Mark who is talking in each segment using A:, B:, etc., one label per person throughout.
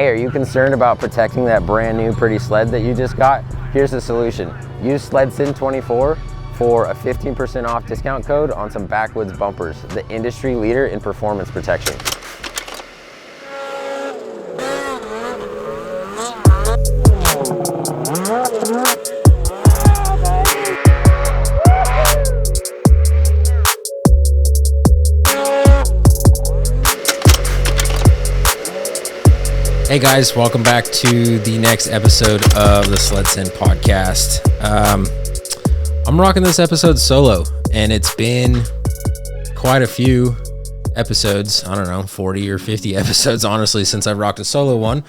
A: Hey, are you concerned about protecting that brand new pretty sled that you just got? Here's the solution. Use SledSend24 for a 15% off discount code on some backwoods bumpers, the industry leader in performance protection.
B: Hey guys, welcome back to the next episode of the SledSend podcast. I'm rocking this episode solo, and it's been quite a few episodes. I don't know, 40 or 50 episodes, honestly, since I've rocked a solo one.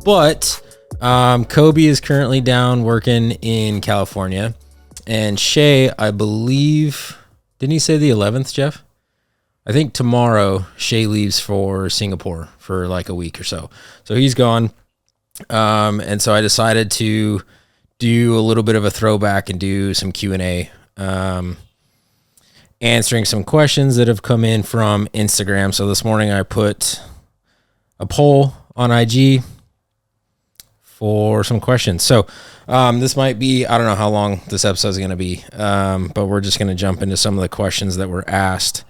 B: But Kobe is currently down working in California, and Shay, I believe, didn't he say the 11th, Jeff? I think tomorrow Shay leaves for Singapore for like a week or so. So he's gone. And so I decided to do a little bit of a throwback and do some Q&A, answering some questions that have come in from Instagram. So this morning I put a poll on IG for some questions. So this might be, I don't know how long this episode is going to be, but we're just going to jump into some of the questions that were asked.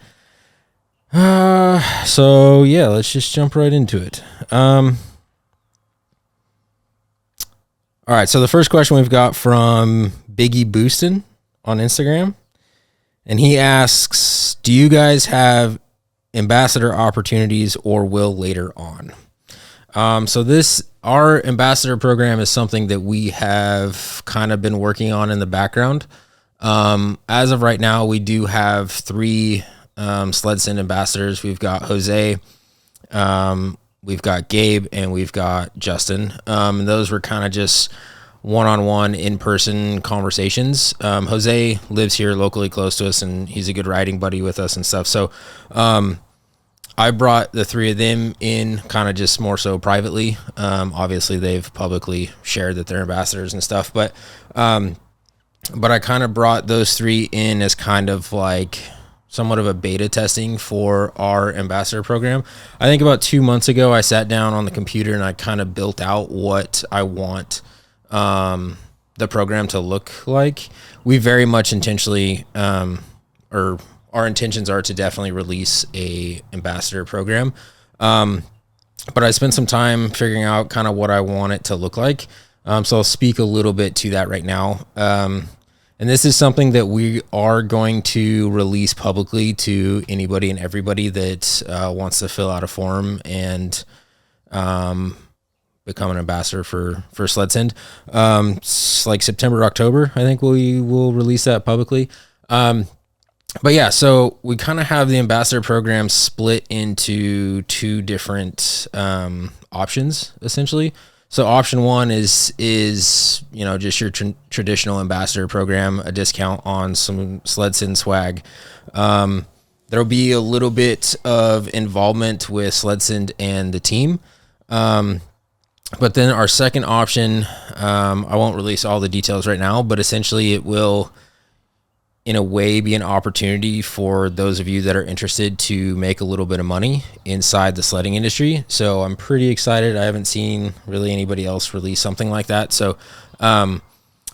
B: So yeah, let's just jump right into it. All right. So the first question we've got from Biggie Boostin on Instagram, and he asks, do you guys have ambassador opportunities or will later on? So our ambassador program is something that we have kind of been working on in the background. As of right now, we do have 3 SledSend ambassadors. We've got Jose, we've got Gabe, and we've got Justin. And those were kind of just one-on-one in-person conversations. Jose lives here locally close to us, and he's a good riding buddy with us and stuff. So I brought the 3 of them in kind of just more so privately. Obviously they've publicly shared that they're ambassadors and stuff, but I kind of brought those 3 in as kind of like somewhat of a beta testing for our ambassador program. I think about 2 months ago, I sat down on the computer and I kind of built out what I want the program to look like. We very much intentionally, or our intentions are to definitely release a ambassador program. But I spent some time figuring out kind of what I want it to look like. So I'll speak a little bit to that right now. And this is something that we are going to release publicly to anybody and everybody that wants to fill out a form and become an ambassador for SledSend. It's like September, October, I think we will release that publicly. But yeah, so we kind of have the ambassador program split into 2 different options, essentially. So option 1 is just your traditional ambassador program, a discount on some SledSend swag. There'll be a little bit of involvement with SledSend and the team. But then our second option, I won't release all the details right now, but essentially it will, in a way, be an opportunity for those of you that are interested to make a little bit of money inside the sledding industry. So I'm pretty excited. I haven't seen really anybody else release something like that. So I'm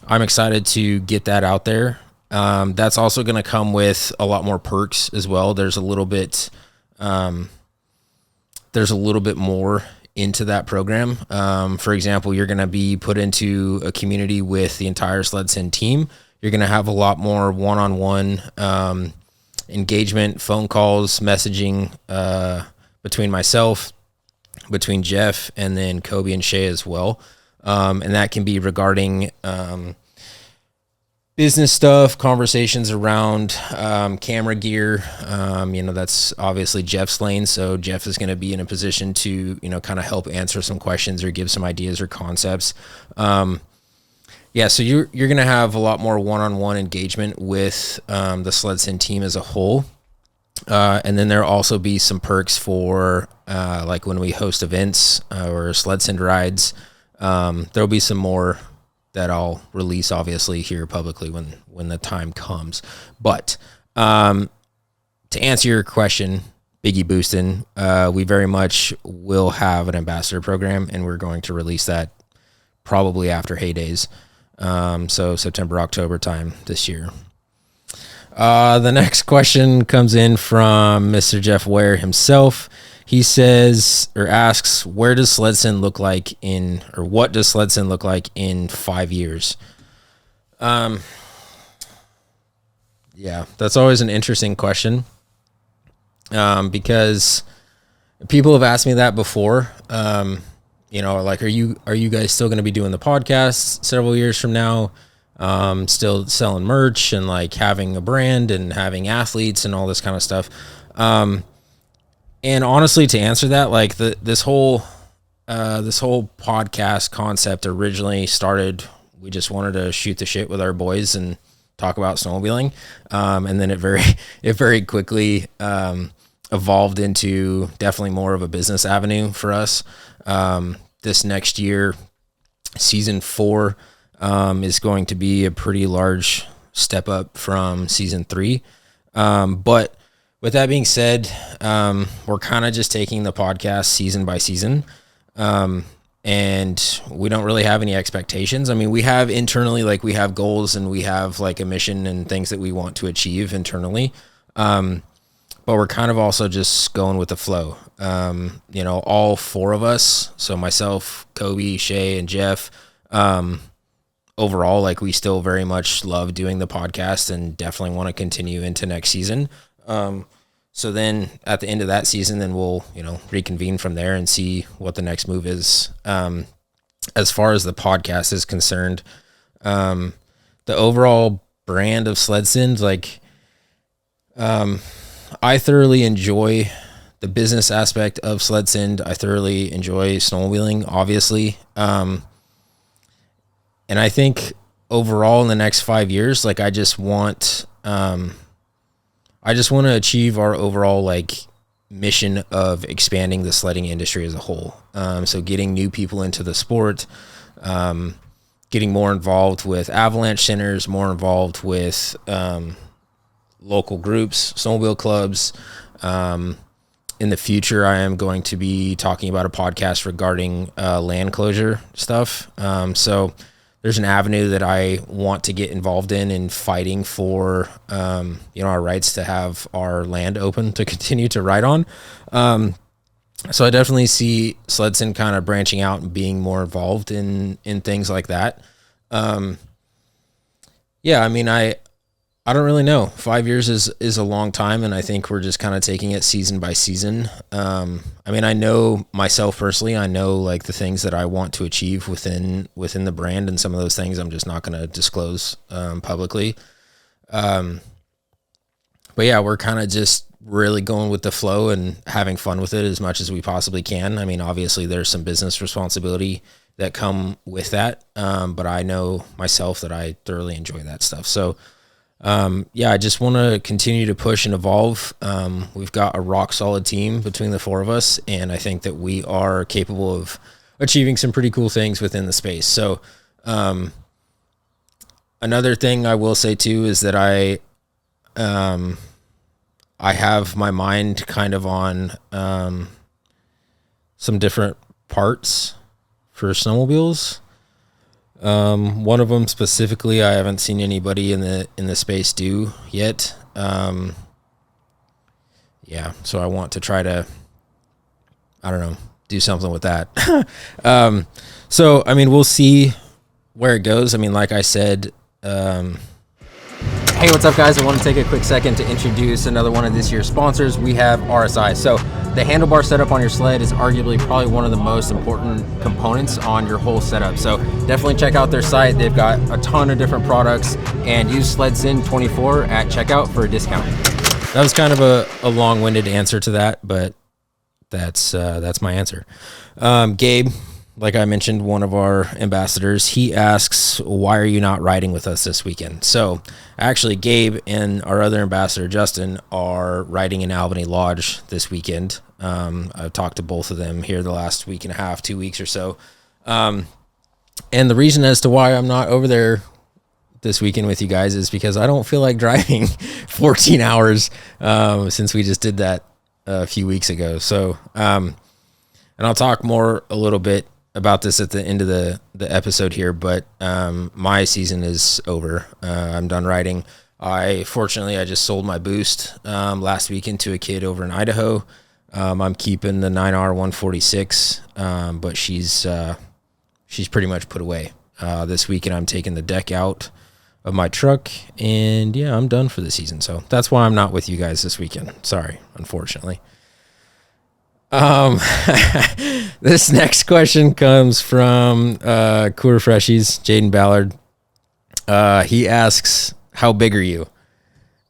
B: excited to get that out there. That's also going to come with a lot more perks as well. There's a little bit more into that program. For example, you're going to be put into a community with the entire SledSend team. You're going to have a lot more one-on-one engagement, phone calls, messaging between myself, between Jeff, and then Kobe and Shay as well. And that can be regarding business stuff, conversations around camera gear. That's obviously Jeff's lane. So Jeff is going to be in a position to, kind of help answer some questions or give some ideas or concepts. Yeah, so you're going to have a lot more one-on-one engagement with the SledSend team as a whole. And then there'll also be some perks for like when we host events or SledSend rides. There'll be some more that I'll release obviously here publicly when the time comes. But to answer your question, Biggie Boostin', we very much will have an ambassador program, and we're going to release that probably after Heydays. So September, October time this year. The next question comes in from Mr. Jeff Ware himself. He says, or asks, what does SledSend look like in 5 years? Yeah, that's always an interesting question. Because people have asked me that before. Like, are you guys still going to be doing the podcast several years from now? Still selling merch and like having a brand and having athletes and all this kind of stuff. And honestly, to answer that, like this whole podcast concept originally started, we just wanted to shoot the shit with our boys and talk about snowmobiling. And then it very quickly, evolved into definitely more of a business avenue for us. This next year, season 4, is going to be a pretty large step up from season 3. But with that being said, we're kind of just taking the podcast season by season. And we don't really have any expectations. I mean, we have internally, like we have goals and we have like a mission and things that we want to achieve internally. But we're kind of also just going with the flow. All 4 of us, so myself, Kobe, Shay, and Jeff, overall, like we still very much love doing the podcast and definitely want to continue into next season. So then at the end of that season, then we'll, reconvene from there and see what the next move is. As far as the podcast is concerned, the overall brand of SledSend, like, I thoroughly enjoy the business aspect of SledSend. I thoroughly enjoy snowmobiling, obviously. And I think overall in the next 5 years, like I just want to achieve our overall like mission of expanding the sledding industry as a whole. So getting new people into the sport, getting more involved with avalanche centers, more involved with local groups, snowmobile clubs. In the future, I am going to be talking about a podcast regarding land closure stuff. So there's an avenue that I want to get involved in fighting for, our rights to have our land open to continue to ride on. So I definitely see SledSend kind of branching out and being more involved in things like that. I don't really know. 5 years is a long time, and I think we're just kind of taking it season by season. I know myself personally, I know like the things that I want to achieve within the brand, and some of those things I'm just not going to disclose publicly. But yeah, we're kind of just really going with the flow and having fun with it as much as we possibly can. I mean, obviously there's some business responsibility that come with that. But I know myself that I thoroughly enjoy that stuff. So, I just want to continue to push and evolve. We've got a rock solid team between the 4 of us, and I think that we are capable of achieving some pretty cool things within the space. So, another thing I will say too is that I have my mind kind of on, some different parts for snowmobiles. One of them specifically, I haven't seen anybody in the space do yet. So I want to try to, do something with that. We'll see where it goes. Like I said, hey, what's up, guys? I want to take a quick second to introduce another one of this year's sponsors. We have RSI. So the handlebar setup on your sled is arguably probably one of the most important components on your whole setup. So definitely check out their site. They've got a ton of different products, and use SledSend24 at checkout for a discount. That was kind of a long-winded answer to that, but that's my answer. Gabe, like I mentioned, one of our ambassadors, he asks, why are you not riding with us this weekend? So actually, Gabe and our other ambassador, Justin, are riding in Albany Lodge this weekend. I've talked to both of them here the last week and a half, 2 weeks or so. And the reason as to why I'm not over there this weekend with you guys is because I don't feel like driving 14 hours since we just did that a few weeks ago. So, and I'll talk more a little bit about this at the end of the episode here, but my season is over. I'm done riding. Fortunately, I just sold my Boost last weekend to a kid over in Idaho. I'm keeping the 9R 146, but she's pretty much put away. This weekend I'm taking the deck out of my truck, and yeah, I'm done for the season. So that's why I'm not with you guys this weekend. Sorry, unfortunately. This next question comes from Cooler Freshies, Jaden Ballard. He asks, how big are you?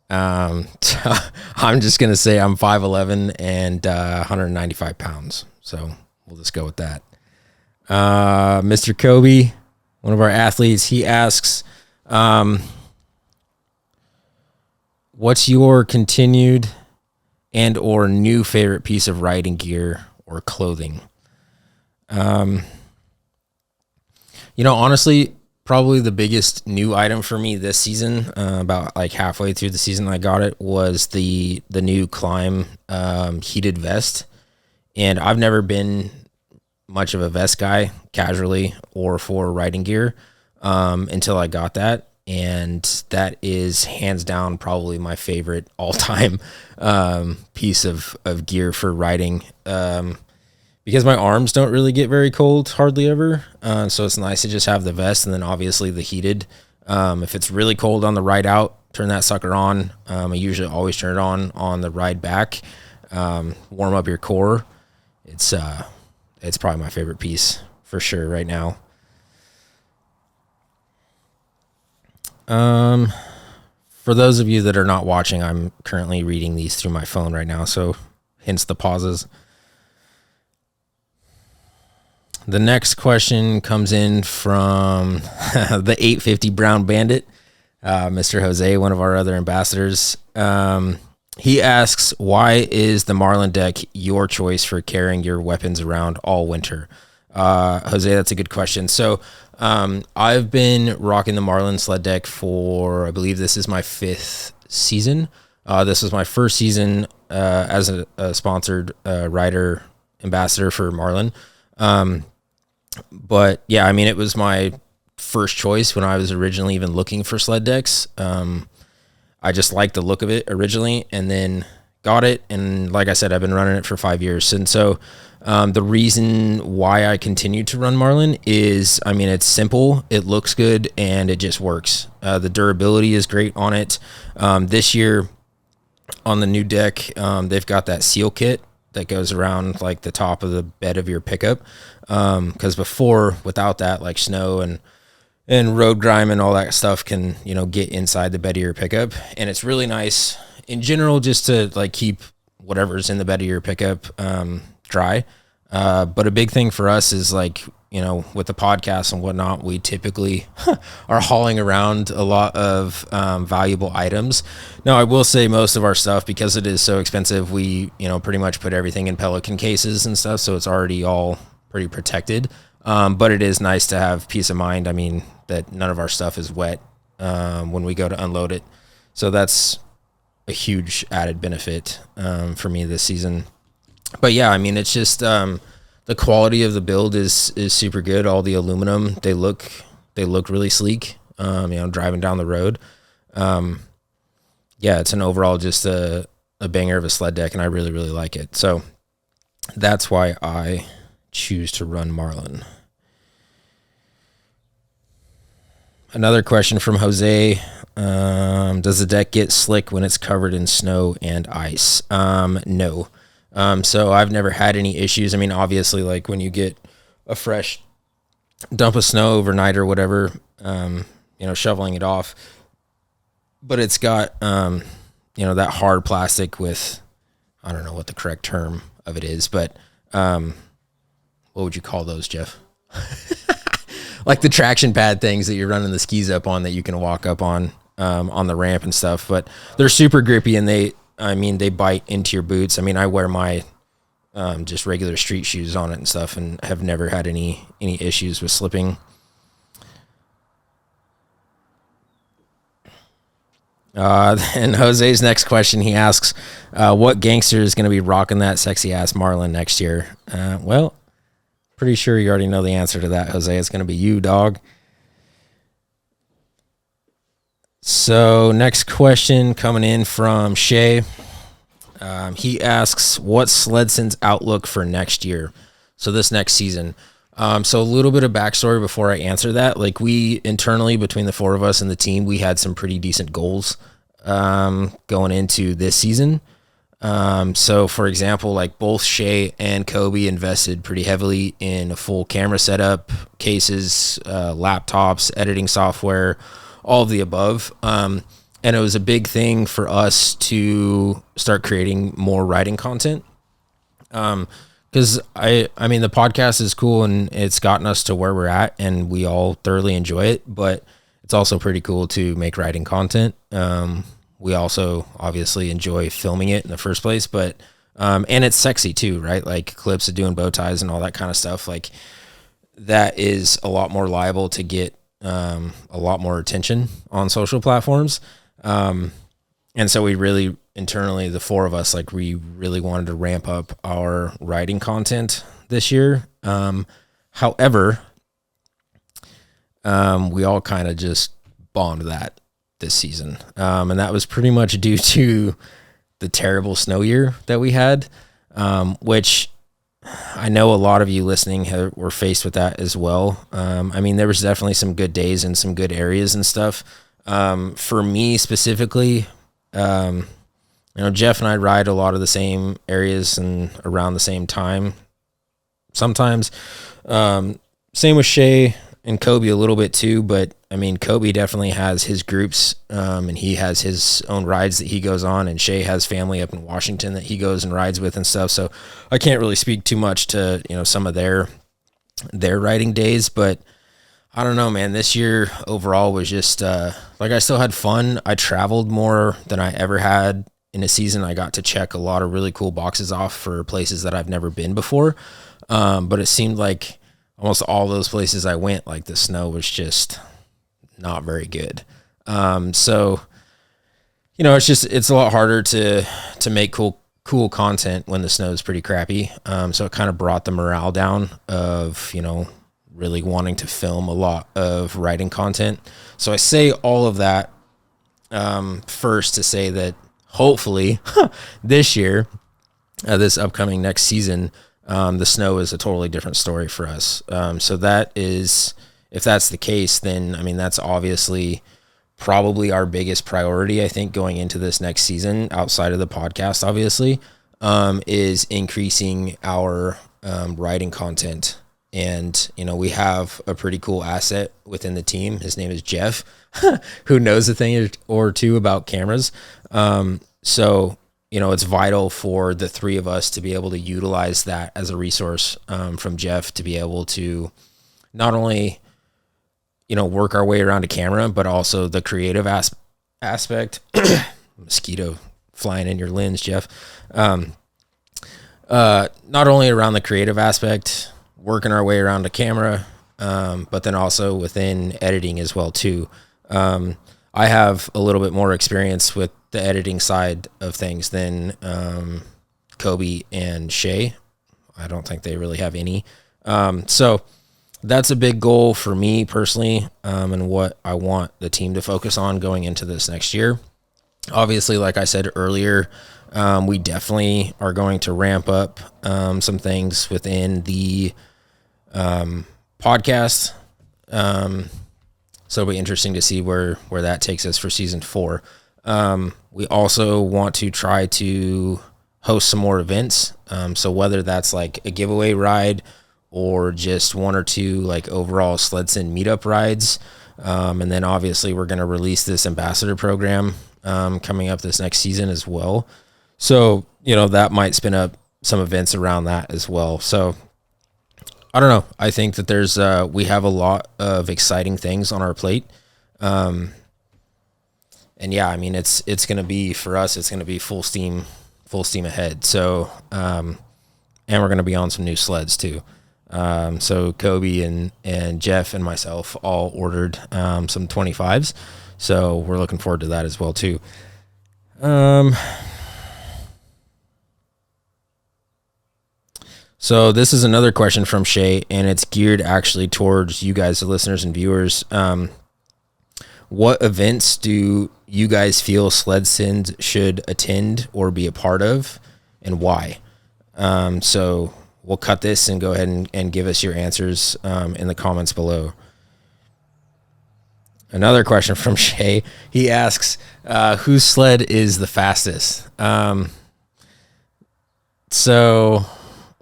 B: I'm just going to say I'm 5'11" and 195 pounds. So we'll just go with that. Mr. Kobe, one of our athletes, he asks, what's your continued and or new favorite piece of riding gear or clothing? Honestly, probably the biggest new item for me this season, about like halfway through the season I got it, was the new Climb heated vest. And I've never been much of a vest guy casually or for riding gear until I got that. And that is hands down probably my favorite all-time piece of gear for riding, because my arms don't really get very cold hardly ever. So it's nice to just have the vest, and then obviously the heated. If it's really cold on the ride out, turn that sucker on. I usually always turn it on the ride back. Warm up your core. It's probably my favorite piece for sure right now. For those of you that are not watching, I'm currently reading these through my phone right now, so hence the pauses. The next question comes in from the 850 Brown Bandit, Mr. Jose, one of our other ambassadors. He asks, why is the Marlin deck your choice for carrying your weapons around all winter? Jose, that's a good question. So I've been rocking the Marlin sled deck for, I believe this is my 5th season. This was my first season as a sponsored rider ambassador for Marlin. But yeah, I mean, it was my first choice when I was originally even looking for sled decks. I just liked the look of it originally, and then got it. And like I said, I've been running it for 5 years. And so the reason why I continue to run Marlin is, I mean, it's simple, it looks good, and it just works. The durability is great on it. This year on the new deck, they've got that seal kit that goes around like the top of the bed of your pickup. Cause before, without that, like snow and road grime and all that stuff can, get inside the bed of your pickup. And it's really nice in general, just to like keep whatever's in the bed of your pickup, dry. But a big thing for us is like, with the podcast and whatnot, we typically are hauling around a lot of valuable items. Now, I will say most of our stuff, because it is so expensive, we, pretty much put everything in Pelican cases and stuff. So it's already all pretty protected. But it is nice to have peace of mind. I mean, that none of our stuff is wet when we go to unload it. So that's a huge added benefit for me this season. But yeah, I mean, it's just the quality of the build is super good. All the aluminum, they look really sleek. Driving down the road. Yeah, it's an overall just a banger of a sled deck, and I really, really like it. So that's why I choose to run Marlin. Another question from Jose. Does the deck get slick when it's covered in snow and ice? No. So I've never had any issues. I mean, obviously, like when you get a fresh dump of snow overnight or whatever, shoveling it off, but it's got, that hard plastic with, I don't know what the correct term of it is, but, what would you call those, Jeff? Like the traction pad things that you're running the skis up on that you can walk up on the ramp and stuff, but they're super grippy, and they bite into your boots. I mean, I wear my just regular street shoes on it and stuff, and have never had any issues with slipping. And Jose's next question, he asks, what gangster is going to be rocking that sexy ass Marlin next year? Well, pretty sure you already know the answer to that, Jose. It's going to be you, dog. So next question coming in from Shay. He asks, what's SledSend's outlook for next year? So this next season. So a little bit of backstory before I answer that. Like, we internally, between the four of us and the team, we had some pretty decent goals going into this season. So for example, like both Shay and Kobe invested pretty heavily in a full camera setup, cases, laptops, editing software, all of the above. And it was a big thing for us to start creating more writing content. Because I mean, the podcast is cool and it's gotten us to where we're at and we all thoroughly enjoy it, but it's also pretty cool to make writing content. We also obviously enjoy filming it in the first place, but, and it's sexy too, right? Like clips of doing bow ties and all that kind of stuff. Like that is a lot more liable to get, a lot more attention on social platforms. And so we really internally, the four of us, like we really wanted to ramp up our writing content this year. However, we all kind of just bombed that this season. And that was pretty much due to the terrible snow year that we had, which I know a lot of you listening were faced with that as well. I mean, there was definitely some good days and some good areas and stuff. For me specifically, Jeff and I ride a lot of the same areas and around the same time sometimes. Same with Shay and Kobe a little bit too, but I mean, Kobe definitely has his groups, and he has his own rides that he goes on, and Shay has family up in Washington that he goes and rides with and stuff. So I can't really speak too much to, some of their riding days, but I don't know, man, this year overall was just, I still had fun. I traveled more than I ever had in a season. I got to check a lot of really cool boxes off for places that I've never been before. But it seemed like almost all those places I went, like the snow was just not very good. So, it's a lot harder to make cool content when the snow is pretty crappy. So it kind of brought the morale down of, really wanting to film a lot of writing content. So I say all of that, first to say that hopefully this year, this upcoming next season, the snow is a totally different story for us. So that is, if that's the case, then, I mean, that's obviously probably our biggest priority, I think, going into this next season outside of the podcast, obviously, is increasing our writing content. And, we have a pretty cool asset within the team. His name is Jeff, who knows a thing or two about cameras. So, it's vital for the three of us to be able to utilize that as a resource from Jeff to be able to not only, work our way around a camera, but also the creative aspect. Mosquito flying in your lens, Jeff. Not only around the creative aspect, working our way around a camera, but then also within editing as well too. I have a little bit more experience with the editing side of things than Kobe and Shay. I don't think they really have any. So that's a big goal for me personally, and what I want the team to focus on going into this next year. Obviously, like I said earlier, we definitely are going to ramp up some things within the podcast. So it'll be interesting to see where that takes us for season 4. We also want to try to host some more events. So whether that's like a giveaway ride or just one or two like overall SledSend meetup rides. And then obviously we're going to release this ambassador program coming up this next season as well. So, that might spin up some events around that as well. So I don't know. I think that there's we have a lot of exciting things on our plate. And yeah, I mean, it's going to be, for us, it's going to be full steam ahead. So, and we're going to be on some new sleds too. So Kobe and Jeff and myself all ordered some 25s. So we're looking forward to that as well too. So this is another question from Shay, and it's geared actually towards you guys, the listeners and viewers. What events do you guys feel SledSend should attend or be a part of, and why? So we'll cut this and go ahead and give us your answers in the comments below. Another question from Shay. He asks, whose sled is the fastest? So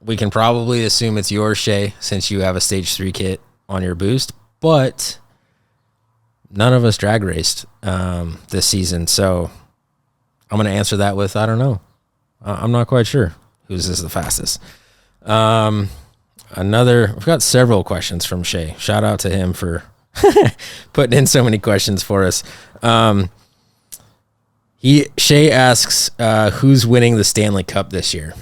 B: we can probably assume it's yours, Shay, since you have a stage 3 kit on your boost, but none of us drag raced this season. So I'm going to answer that with, I don't know. I'm not quite sure whose is the fastest. We've got several questions from Shay. Shout out to him for putting in so many questions for us. Shay asks, who's winning the Stanley Cup this year?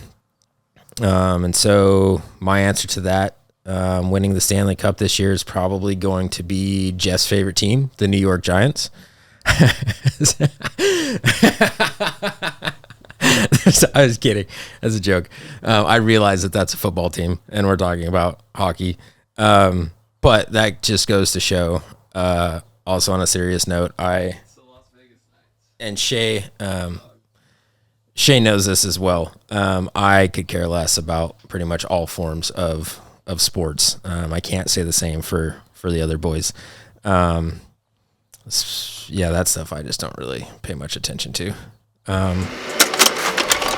B: And so my answer to that, winning the Stanley Cup this year is probably going to be Jeff's favorite team, the New York Giants. I was kidding. That's a joke. I realize that that's a football team and we're talking about hockey. But that just goes to show, also on a serious note, and Shay knows this as well. I could care less about pretty much all forms of sports. I can't say the same for the other boys. Yeah, that stuff I just don't really pay much attention to.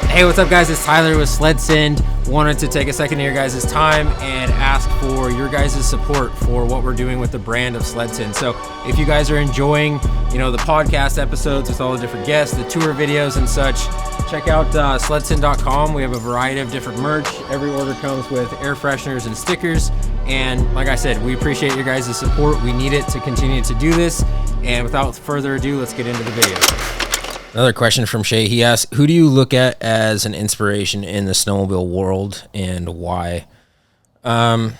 C: Hey, what's up, guys? It's Tyler with SledSend. Wanted to take a second of your guys' time and ask for your guys' support for what we're doing with the brand of SledSend. So if you guys are enjoying, the podcast episodes with all the different guests, the tour videos and such, check out SledSend.com. We have a variety of different merch. Every order comes with air fresheners and stickers. And like I said, we appreciate your guys' support. We need it to continue to do this. And without further ado, let's get into the video.
B: Another question from Shay. He asks, who do you look at as an inspiration in the snowmobile world and why? I'm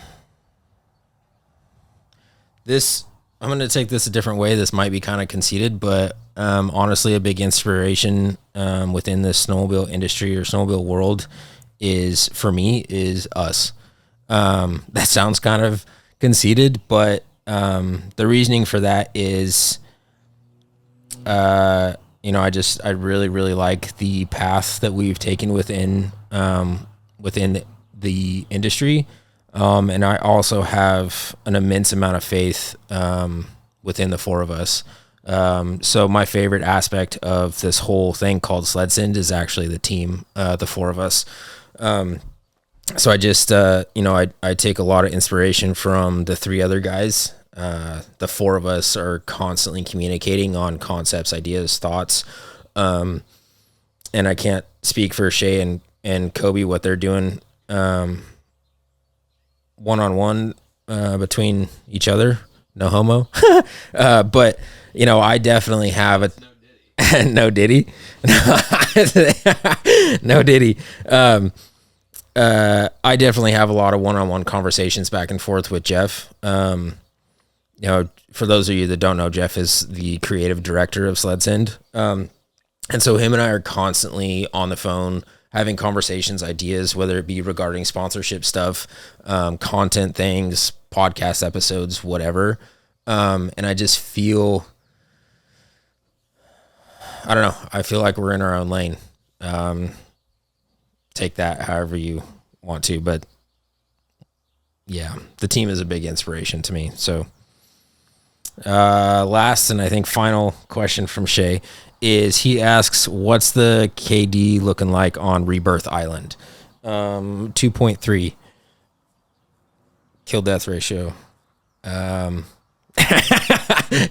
B: going to take this a different way. This might be kind of conceited, but honestly, a big inspiration within the snowmobile industry or snowmobile world is us. That sounds kind of conceited, but the reasoning for that is, I really, really like the path that we've taken within the industry. And I also have an immense amount of faith within the four of us. So my favorite aspect of this whole thing called SledSend is actually the team, the four of us. So I just, I take a lot of inspiration from the three other guys. The four of us are constantly communicating on concepts, ideas, thoughts. And I can't speak for Shay and Kobe, what they're doing, one-on-one, between each other. No homo. But I definitely have no Diddy. No Diddy. I definitely have a lot of one-on-one conversations back and forth with Jeff. For those of you that don't know, Jeff is the creative director of SledSend. And so him and I are constantly on the phone having conversations, ideas, whether it be regarding sponsorship stuff, content things, podcast episodes, whatever. And I just feel, I don't know, I feel like we're in our own lane. Take that however you want to, but yeah, the team is a big inspiration to me. So last and I think final question from Shay is he asks, what's the KD looking like on Rebirth Island? 2.3 kill death ratio.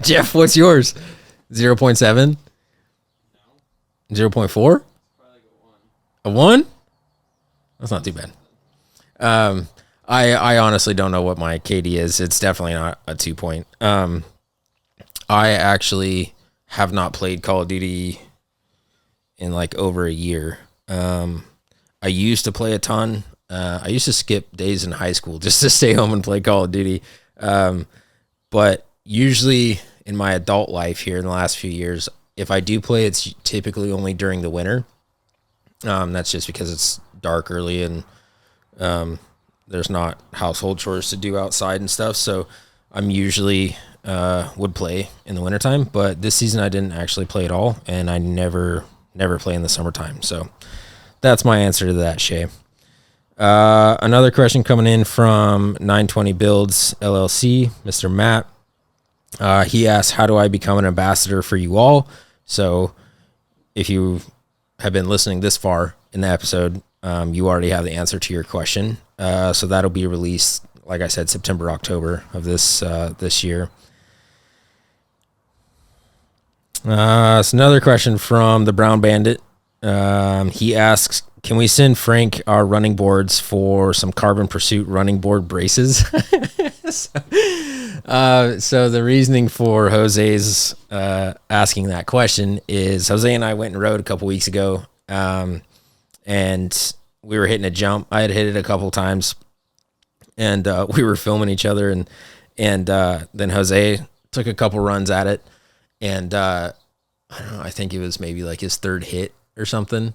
B: Jeff, what's yours? 0.7? 0.4? A 1? That's not too bad. I honestly don't know what my KD is. It's definitely not a 2 point. I actually have not played Call of Duty in like over a year. I used to play a ton. I used to skip days in high school just to stay home and play Call of Duty. But usually in my adult life here in the last few years, if I do play, it's typically only during the winter. That's just because it's dark early and there's not household chores to do outside and stuff. So I'm usually would play in the wintertime, but this season I didn't actually play at all, and I never play in the summertime. So that's my answer to that, Shay. Another question coming in from 920 Builds LLC, Mr. Matt. He asked, how do I become an ambassador for you all? So if you have been listening this far in the episode, you already have the answer to your question. So that'll be released, like I said, September, October of this year. It's another question from the Brown Bandit. He asks, can we send Frank our running boards for some Carbon Pursuit running board braces? So the reasoning for Jose's asking that question is Jose and I went and rode a couple weeks ago, and we were hitting a jump. I had hit it a couple times, and we were filming each other, and then Jose took a couple runs at it, and I don't know, I think it was maybe like his third hit or something.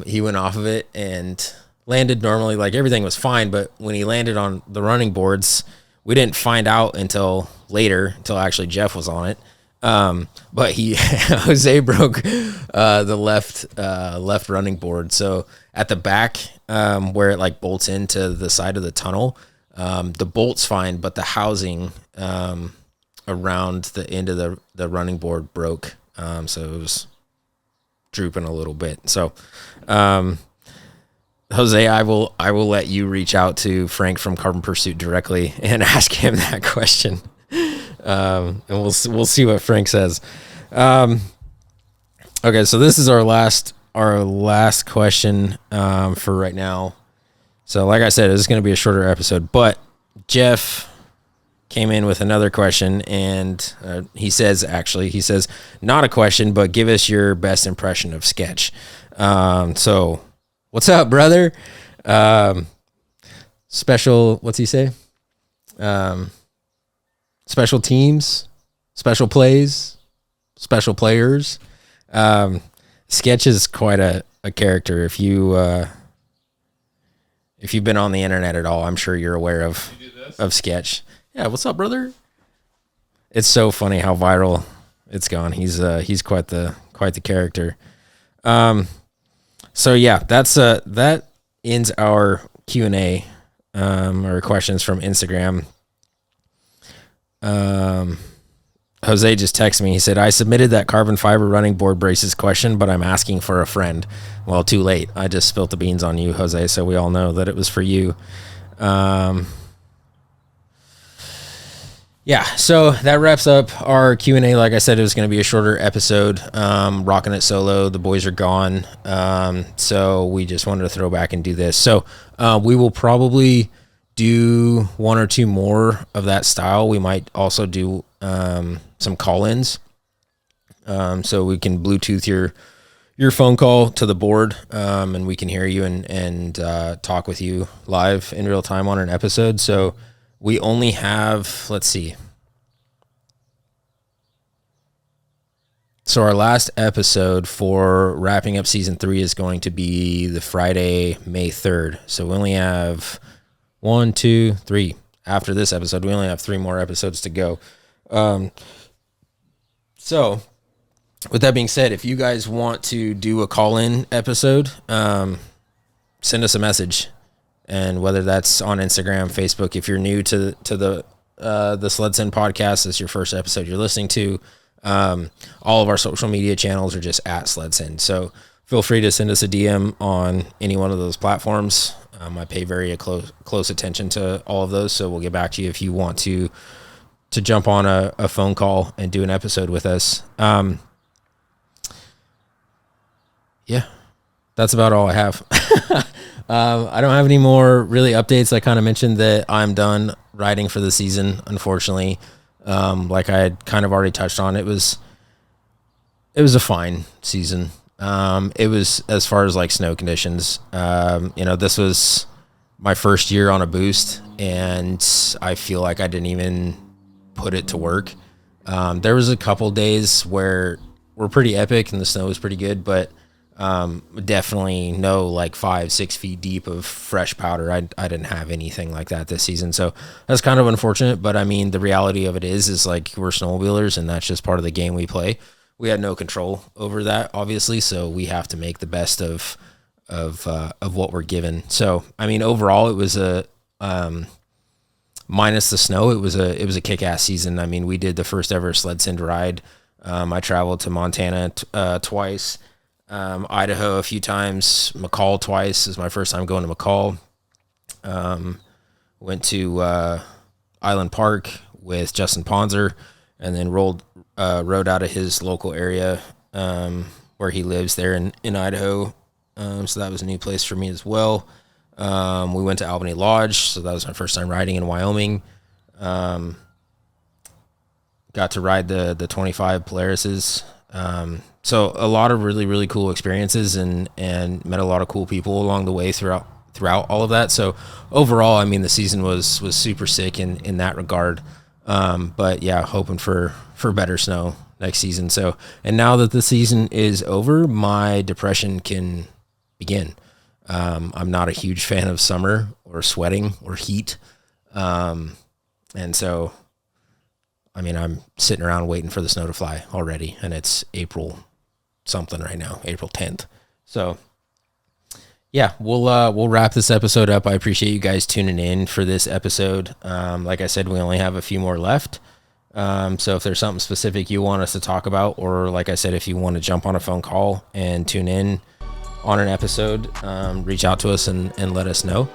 B: He went off of it and landed normally, like everything was fine, but when he landed on the running boards, we didn't find out until later, until actually Jeff was on it. But Jose broke the left running board. So at the back, where it like bolts into the side of the tunnel, the bolt's fine, but the housing around the end of the running board broke. So it was drooping a little bit. So Jose, I will let you reach out to Frank from Carbon Pursuit directly and ask him that question. And we'll see what Frank says. Okay, so this is our last question for right now. So like I said, this is going to be a shorter episode, but Jeff came in with another question, and he says, not a question, but give us your best impression of Sketch. So what's up, brother? Special, what's he say? Special teams, special plays, special players. Sketch is quite a character. If you've been on the internet at all, I'm sure you're aware of Sketch. Yeah, what's up, brother? It's so funny how viral it's gone. He's quite the character. So yeah, that ends our Q&A or questions from Instagram. Jose just texted me. He said, I submitted that carbon fiber running board braces question, but I'm asking for a friend. Well, too late. I just spilt the beans on you, Jose, so we all know that it was for you. Yeah, so that wraps up our Q&A. Like I said, it was going to be a shorter episode. Rocking it solo. The boys are gone. So we just wanted to throw back and do this. So we will probably do one or two more of that style. We might also do some call-ins. So we can Bluetooth your phone call to the board, and we can hear you and talk with you live in real time on an episode. So we only have, let's see. So our last episode for wrapping up season 3 is going to be the Friday, May 3rd. So we only have 1, 2, 3. After this episode, we only have 3 more episodes to go. So with that being said, if you guys want to do a call-in episode, send us a message. And whether that's on Instagram, Facebook, if you're new to the SledSend podcast, it's your first episode you're listening to, all of our social media channels are just at SledSend. So feel free to send us a DM on any one of those platforms. I pay very close attention to all of those, so we'll get back to you if you want to jump on a phone call and do an episode with us. Yeah, that's about all I have. I don't have any more really updates. I kind of mentioned that I'm done riding for the season, unfortunately. Like I had kind of already touched on, it was a fine season. It was, as far as like snow conditions, this was my first year on a boost, and I feel like I didn't even put it to work. There was a couple days where were pretty epic and the snow was pretty good, but definitely no like 5-6 feet deep of fresh powder. I didn't have anything like that this season, so that's kind of unfortunate. But I mean, the reality of it is like we're snowmobilers, and that's just part of the game we play. We had no control over that, obviously, so we have to make the best of what we're given. So I mean, overall, it was a minus the snow, it was a kick-ass season. I mean, we did the first ever SledSend ride. I traveled to Montana twice, Idaho a few times, McCall twice. This is my first time going to McCall. Went to Island Park with Justin Ponzer, and then rode out of his local area where he lives there in Idaho. So that was a new place for me as well. We went to Albany Lodge, so that was my first time riding in Wyoming. Got to ride the 25 Polarises. So a lot of really, really cool experiences, and met a lot of cool people along the way throughout all of that. So overall, I mean, the season was super sick in that regard. But yeah, hoping for better snow next season. So, and now that the season is over, my depression can begin. I'm not a huge fan of summer or sweating or heat. And so, I mean, I'm sitting around waiting for the snow to fly already, and it's April something right now, April 10th. So yeah, we'll wrap this episode up. I appreciate you guys tuning in for this episode. Like I said, we only have a few more left. So if there's something specific you want us to talk about, or like I said, if you want to jump on a phone call and tune in on an episode, reach out to us and let us know.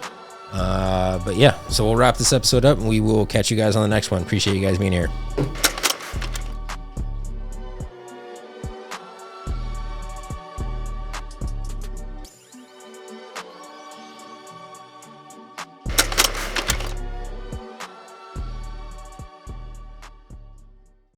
B: But yeah, so we'll wrap this episode up, and we will catch you guys on the next one. Appreciate you guys being here.